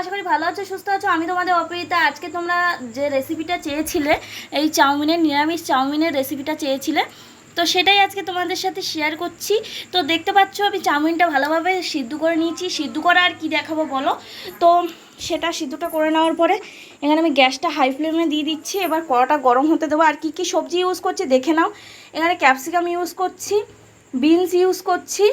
আশা করি ভালো আছো, সুস্থ আছো। আমি তোমাদের অপরিতা। আজকে তোমরা যে রেসিপিটা চেয়েছিলে, এই চাউমিনের, নিরামিষ চাউমিনের রেসিপিটা চেয়েছিলে, তো সেটাই আজকে তোমাদের সাথে শেয়ার করছি। তো দেখতে পাচ্ছ আমি চাউমিনটা ভালোভাবে সিদ্ধ করে নিয়েছি। সিদ্ধ করা আর কি দেখাবো বলো। তো সেটা সিদ্ধটা করে নেওয়ার পরে এখানে আমি গ্যাসটা হাই ফ্লেমে দিয়ে দিচ্ছি। এবার কড়াটা গরম হতে দেবো। আর কি সবজি ইউজ করছি দেখে নাও। এখানে ক্যাপসিকাম ইউজ করছি, বিনস ইউজ করছি,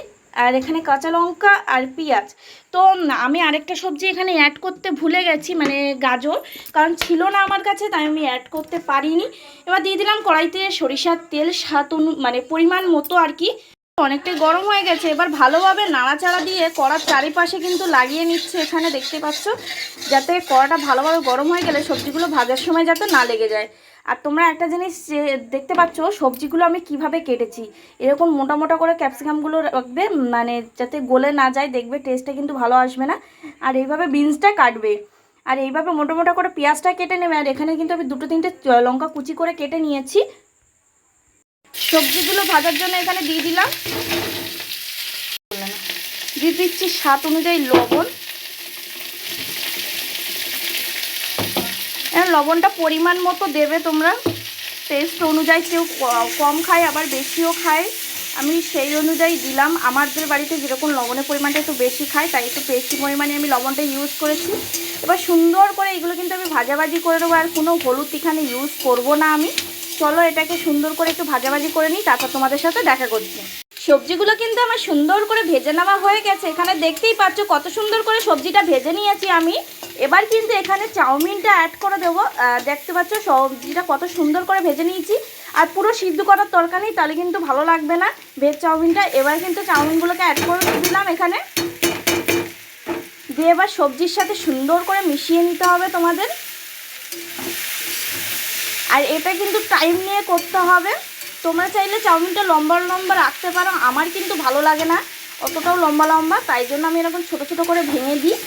আর এখানে কাঁচা লঙ্কা আর পেঁয়াজ। তো আমি আরেকটা সবজি এখানে অ্যাড করতে ভুলে গেছি, মানে গাজর, কারণ ছিল না আমার কাছে, তাই আমি অ্যাড করতে পারিনি। এবার দিয়ে দিলাম কড়াইতে সরিষার তেল, মানে পরিমাণ মতো আর কি। অনেকটাই গরম হয়ে গেছে। এবার ভালোভাবে নাড়াচাড়া দিয়ে কড়ার চারিপাশে কিন্তু লাগিয়ে নিচ্ছে, এখানে দেখতে পাচ্ছ, যাতে কড়াটা ভালোভাবে গরম হয়ে গেলে সবজিগুলো ভাজার সময় যাতে না লেগে যায়। আর তোমরা একটা জিনিস দেখতে পাচ্ছ, সবজিগুলো আমি কিভাবে কেটেছি। এরকম মোটা মোটা করে ক্যাপসিকামগুলো রাখবে, মানে যাতে গলে না যায়, দেখবে টেস্টটা কিন্তু ভালো আসবে না। আর এইভাবে বিনসটা কাটবে, আর এইভাবে মোটা মোটা করে পেঁয়াজটা কেটে নেবে। আর এখানে কিন্তু আমি 2-3টে লঙ্কা কুচি করে কেটে নিয়েছি। সবজিগুলো ভাজার জন্য এখানে দিয়ে দিলাম, দিয়ে দিচ্ছি স্বাদ অনুযায়ী লবণ। লবণটা পরিমাণ মতো দেবে তোমরা, টেস্ট অনুযায়ী। কেউ কম খায় আবার বেশিও খায়, আমি সেই অনুযায়ী দিলাম। আমাদের বাড়িতে যেরকম লবণের পরিমাণটা একটু বেশি খায়, তাই একটু বেশি পরিমাণে আমি লবণটা ইউজ করেছি। এবার সুন্দর করে এগুলো কিন্তু আমি ভাজাভাজি করে দেবো। আর কোনো হলুদ এখানে ইউজ করব না আমি। চলো এটাকে সুন্দর করে একটু ভাজাভাজি করে নিই, তারপর তোমাদের সাথে দেখা করছি। সবজিগুলো কিন্তু আমার সুন্দর করে ভেজে নেওয়া হয়ে গেছে। এখানে দেখতেই পাচ্ছ কত সুন্দর করে সবজিটা ভেজে নিয়েছি আমি। এবার কিন্তু এখানে চাউমিনটা অ্যাড করে দেবো। দেখতে পাচ্ছ সবজিটা কত সুন্দর করে ভেজে নিয়েছি। আর পুরো সিদ্ধ করার দরকার নেই, তাহলে কিন্তু ভালো লাগবে না ভেজ চাউমিনটা। এবার কিন্তু চাউমিনগুলোকে অ্যাড করে দিলাম এখানে, দিয়ে এবার সবজির সাথে সুন্দর করে মিশিয়ে নিতে হবে তোমাদের। আর এটা কিন্তু টাইম নিয়ে করতে হবে। তোমরা চাইলে চাউমিনটা লম্বা লম্বা রাখতে পারো, আমার কিন্তু ভালো লাগে না অতটাও লম্বা লম্বা, তাই জন্য আমি এরকম ছোটো ছোটো করে ভেঙে দিই।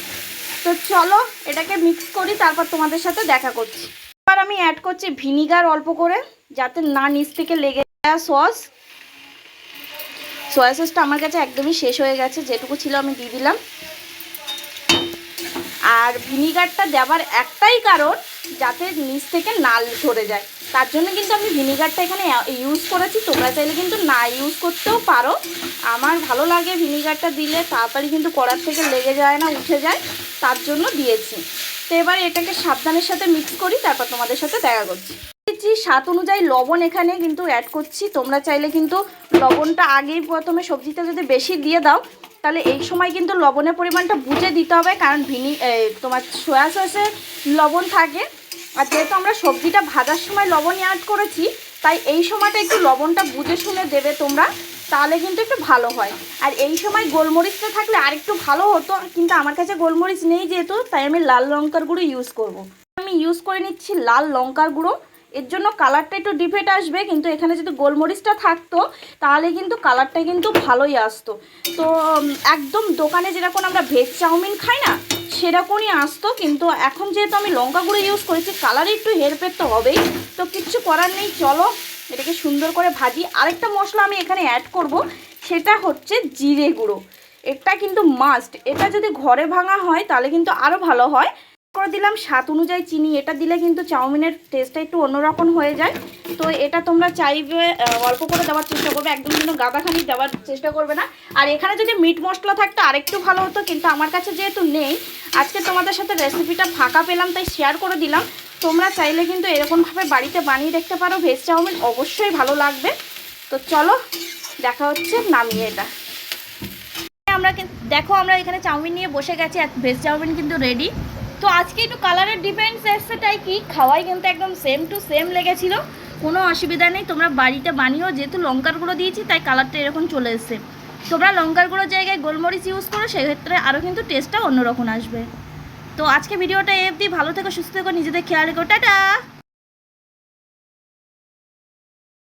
তো চলো এটাকে মিক্স করি, তারপর তোমাদের সাথে দেখা করছি। এবার আমি অ্যাড করছি ভিনিগার অল্প করে, যাতে না নিচ থেকে লেগে যায়। সয়া সসটা আমার কাছে একদমই শেষ হয়ে গেছে, যেটুকু ছিল আমি দিয়ে দিলাম। আর ভিনিগারটা দেওয়ার একটাই কারণ, যাতে নিচ থেকে নাল ধরে যায়, তার জন্য কিন্তু আমি ভিনিগারটা এখানে ইউজ করেছি। তোমরা চাইলে কিন্তু না ইউজ করতেও পারো। আমার ভালো লাগে ভিনিগারটা দিলে, তাড়াতাড়ি কিন্তু কড়ার থেকে লেগে যায় না, উঠে যায়, তার জন্য দিয়েছি। তো এবার এটাকে সাবধানের সাথে মিক্স করি, তারপর তোমাদের সাথে দেখা করছি। স্বাদ অনুযায়ী লবণ এখানে কিন্তু অ্যাড করছি। তোমরা চাইলে কিন্তু লবণটা আগেই প্রথমে সবজিটা যদি বেশি দিয়ে দাও, তাহলে এই সময় কিন্তু লবণের পরিমাণটা বুঝে দিতে হবে, কারণ তোমার সয়া সসে লবণ থাকে। আর যেহেতু আমরা সবজিটা ভাজার সময় লবণ অ্যাড করেছি, তাই এই সময়টা একটু লবণটা বুঝে শুনে দেবে তোমরা, তাহলে কিন্তু একটু ভালো হয়। আর এই সময় গোলমরিচটা থাকলে আরেকটু ভালো হতো, কিন্তু আমার কাছে গোলমরিচ নেই যেহেতু, তাই আমি লাল লঙ্কার গুঁড়ো ইউজ করব। আমি ইউজ করে নিচ্ছি লাল লঙ্কার গুঁড়ো, এর জন্য কালারটা একটু ডিফেক্ট আসবে। কিন্তু এখানে যদি গোলমরিচটা থাকতো, তাহলে কিন্তু কালারটা কিন্তু ভালোই আসতো। তো একদম দোকানে যেরকম আমরা ভেজ চাউমিন খাই না, সেরকমই আসতো। কিন্তু এখন যেহেতু আমি লঙ্কা গুঁড়ো ইউজ করেছি, কালারে একটু হেরফের তো হবেই, তো কিচ্ছু করার নেই। চলো এটাকে সুন্দর করে ভাজি। আরেকটা মশলা আমি এখানে অ্যাড করব, সেটা হচ্ছে জিরে গুঁড়ো। এটা কিন্তু মাস্ট, এটা যদি ঘরে ভাঙা হয় তাহলে কিন্তু আরও ভালো হয়। করে দিলাম স্বাদ অনুযায়ী চিনি, এটা দিলে কিন্তু চাউমিনের টেস্টটা একটু অন্যরকম হয়ে যায়। তো এটা তোমরা চাইবে অল্প করে দেওয়ার চেষ্টা করবে, একদম কিন্তু গাদাখানি দেওয়ার চেষ্টা করবে না। আর এখানে যদি মিট মশলা থাকতো আরেকটু ভালো হতো, কিন্তু আমার কাছে যেহেতু নেই, আজকে তোমাদের সাথে রেসিপিটা ফাঁকা পেলাম তাই শেয়ার করে দিলাম। তোমরা চাইলে কিন্তু এরকমভাবে বাড়িতে বানিয়ে দেখতে পারো, ভেজ চাউমিন অবশ্যই ভালো লাগবে। তো চলো দেখা হচ্ছে নামিয়ে। এটা আমরা দেখো, আমরা এখানে চাউমিন নিয়ে বসে গেছি, ভেজ চাউমিন কিন্তু রেডি। তো আজকে একটু কালারের ডিফারেন্স এসছে, তাই কি খাওয়াই কিন্তু একদম সেম টু সেম লেগেছিলো, কোনো অসুবিধা নেই। তোমরা বাড়িতে বানিয়েও, যেহেতু লঙ্কার গুঁড়ো দিয়েছি তাই কালারটা এরকম চলে এসছে। তোমরা লঙ্কার গুঁড়োর জায়গায় গোলমরিচ ইউজ করো, সেক্ষেত্রে আরও কিন্তু টেস্টটা অন্যরকম আসবে। তো আজকে ভিডিওটা অবধি, ভালো থেকো, সুস্থ থেকো, নিজেদের খেয়াল রেখো, টাটা।